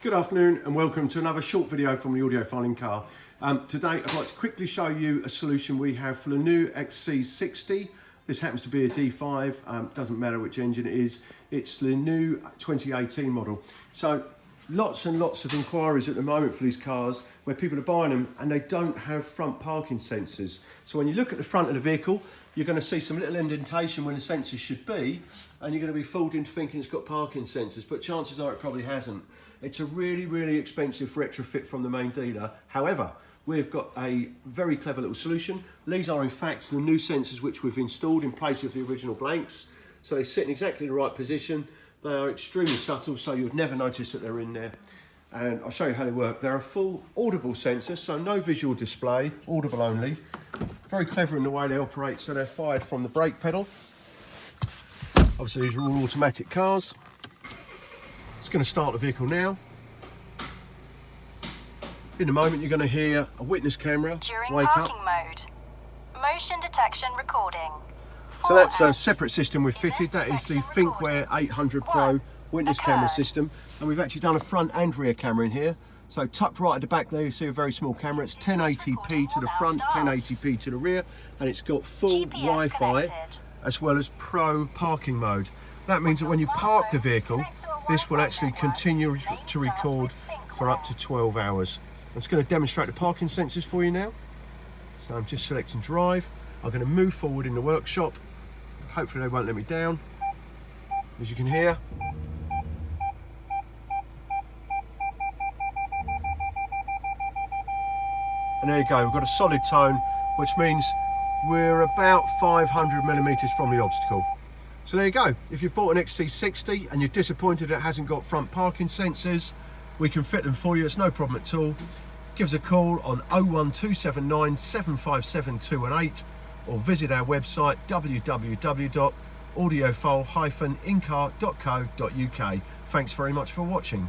Good afternoon and welcome to another short video from the Audiofile-Incar. Today I'd like to quickly show you a solution we have for the new XC60. This happens to be a D5, doesn't matter which engine it is. It's the new 2018 model. So lots and lots of inquiries at the moment for these cars where people are buying them and they don't have front parking sensors. So when you look at the front of the vehicle, you're going to see some little indentation when the sensors should be, and you're going to be fooled into thinking it's got parking sensors, but chances are it probably hasn't. It's a really expensive retrofit from the main dealer. However, we've got a very clever little solution. These are in fact the new sensors which we've installed in place of the original blanks. So they sit in exactly the right position. They are extremely subtle, so you'd never notice that they're in there. And I'll show you how they work. They're a full audible sensor, so no visual display, audible only. Very clever in the way they operate, so they're fired from the brake pedal. Obviously these are all automatic cars. It's going to start the vehicle now. In a moment you're going to hear a witness camera wake up. Mode. Motion detection recording. So that's a separate system we've fitted. That is the ThinkWare 800 Pro witness camera system, and we've actually done a front and rear camera in here. So tucked right at the back there you see a very small camera. It's 1080p to the front, 1080p to the rear, and it's got full Wi-Fi as well as pro parking mode. That means that when you park the vehicle, this will actually continue to record for up to 12 hours. I'm just going to demonstrate the parking sensors for you now. So I'm just selecting drive. I'm going to move forward in the workshop. Hopefully they won't let me down. As you can hear. And there you go, we've got a solid tone, which means we're about 500 millimeters from the obstacle. So there you go. If you've bought an XC60 and you're disappointed it hasn't got front parking sensors, we can fit them for you, it's no problem at all. Give us a call on 01279 757 218 or visit our website www.audiofile-incar.co.uk. Thanks very much for watching.